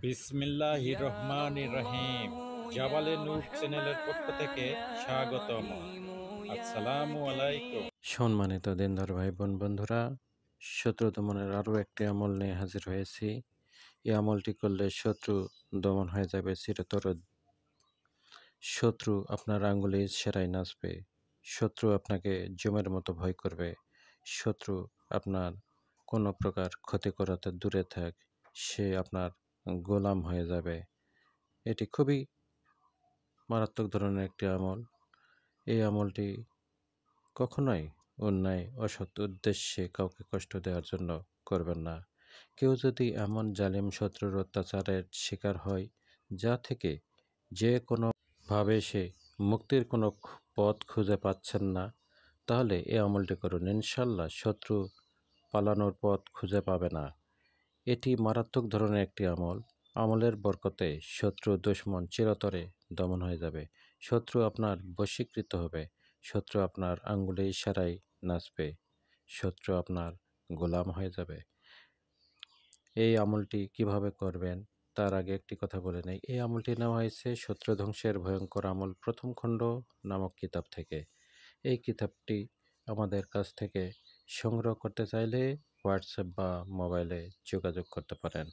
বিসমিল্লাহির রহমানির রহিম। জাবালে নূর চ্যানেলের পক্ষ থেকে স্বাগতম। আসসালামু আলাইকুম। সম্মানিত দিনদার ভাই বোন বন্ধুরা, শত্রু দমনের আরও একটি আমল নিয়ে হাজির হয়েছি। এই আমলটি করলে শত্রু দমন হয়ে যাবে চিরতর। শত্রু আপনার আঙ্গুলে সেরাই নাচবে। শত্রু আপনাকে জমের মতো ভয় করবে। শত্রু আপনার কোনো প্রকার ক্ষতি করাতে দূরে থাক, সে আপনার গোলাম হয়ে যাবে। এটি খুবই মারাত্মক ধরনের একটি আমল। এই আমলটি কখনোই অন্যায় অসৎ উদ্দেশ্যে কাউকে কষ্ট দেওয়ার জন্য করবেন না। কেউ যদি এমন জালিম শত্রুর অত্যাচারের শিকার হয়, যা থেকে যে কোনোভাবে সে মুক্তির কোনো পথ খুঁজে পাচ্ছেন না, তাহলে এই আমলটি করুন। ইনশাল্লাহ শত্রু পালানোর পথ খুঁজে পাবে না। এটি মারাত্মক ধরনের একটি আমল। আমলের বরকতে শত্রু দুশমন চিরতরে দমন হয়ে যাবে। শত্রু আপনার বশীকৃত হবে। শত্রু আপনার আঙ্গুলে ইশারায় নাচবে। শত্রু আপনার গোলাম হয়ে যাবে। এই আমলটি কিভাবে করবেন তার আগে একটি কথা বলে নেই। এই আমলটি নেওয়া হয়েছে শত্রু ধ্বংসের ভয়ঙ্কর আমল প্রথম খণ্ড নামক কিতাব থেকে। এই কিতাবটি আমাদের কাছ থেকে সংগ্রহ করতে চাইলে হোয়াটসঅ্যাপ বা মোবাইলে যোগাযোগ করতে পারেন।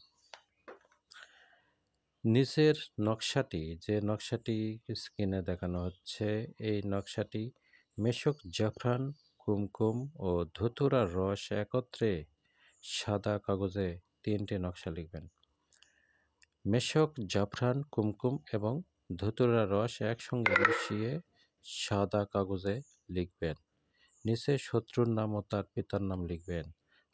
নিচের নকশাটি, যে নকশাটি স্ক্রিনে দেখানো হচ্ছে, এই নকশাটি মেশক, জাফরান, কুমকুম ও ধুতুরার রস একত্রে সাদা কাগজে 3টি নকশা লিখবেন। মেশক, জাফরান, কুমকুম এবং ধুতুরার রস একসঙ্গে মিশিয়ে সাদা কাগজে লিখবেন। নিচে শত্রুর নাম ও তার পিতার নাম লিখবেন।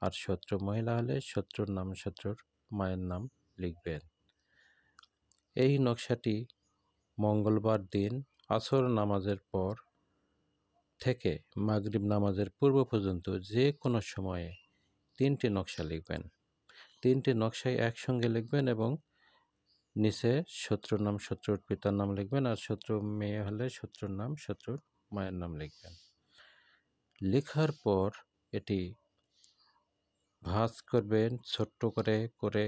আর শত্রু মহিলা হলে শত্রুর নাম, শত্রুর মায়ের নাম লিখবেন। এই নকশাটি মঙ্গলবার দিন আসর নামাজের পর থেকে মাগরিব নামাজের পূর্ব পর্যন্ত যে কোনো সময়ে 3টি নকশা লিখবেন। 3টি নকশায় একসঙ্গে লিখবেন এবং নিচে শত্রুর নাম, শত্রুর পিতার নাম লিখবেন। আর শত্রু মেয়ে হলে শত্রুর নাম, শত্রুর মায়ের নাম লিখবেন। লেখার পর এটি ভাঁজ করবেন ছোট্ট করে করে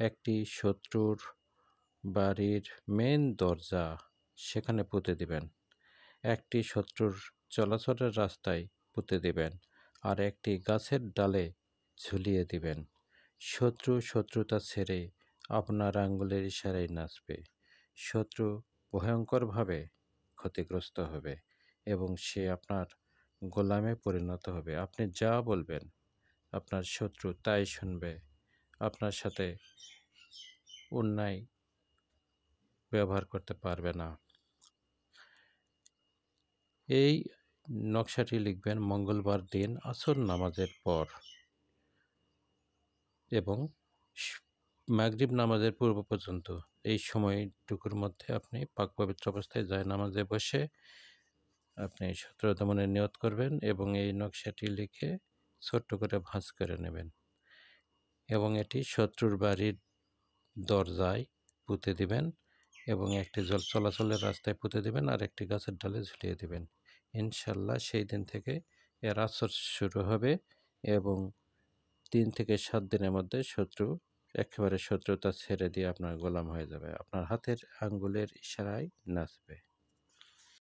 একটি শত্রুর বাড়ির মেন দরজা, সেখানে পুঁতে দিবেন। একটি শত্রুর চলাচলের রাস্তায় পুঁতে দিবেন। আর একটি গাছের ডালে ঝুলিয়ে দিবেন। শত্রু শত্রুতা ছেড়ে আপনার আঙ্গুলের ইশারায় নাচবে। শত্রু ভয়ঙ্করভাবে ক্ষতিগ্রস্ত হবে এবং সে আপনার গোলামে পরিণত হবে। আপনি যা বলবেন আপনার শত্রু তাই শুনবে। আপনার সাথে অন্যায় ব্যবহার করতে পারবে না। এই নকশাটি লিখবেন মঙ্গলবার দিন আসর নামাজের পর এবং মাগরিব নামাজের পূর্ব পর্যন্ত। এই সময়টুকুর মধ্যে আপনি পাক পবিত্র অবস্থায় নামাজে বসে আপনি শত্রু দমনের নিয়ত করবেন এবং এই নকশাটি লিখে ছোট্ট করে ভাঁজ করে নেবেন এবং এটি শত্রুর বাড়ির দরজায় পুঁতে দিবেন এবং একটি চলাচলের রাস্তায় পুঁতে দিবেন আর একটি গাছের ডালে ঝুলিয়ে দিবেন। ইনশাল্লাহ সেই দিন থেকে এর আসর শুরু হবে এবং 3 থেকে 7 দিনের মধ্যে শত্রু একেবারে শত্রুতা ছেড়ে দিয়ে আপনার গোলাম হয়ে যাবে। আপনার হাতের আঙ্গুলের ইশারায় নাচবে।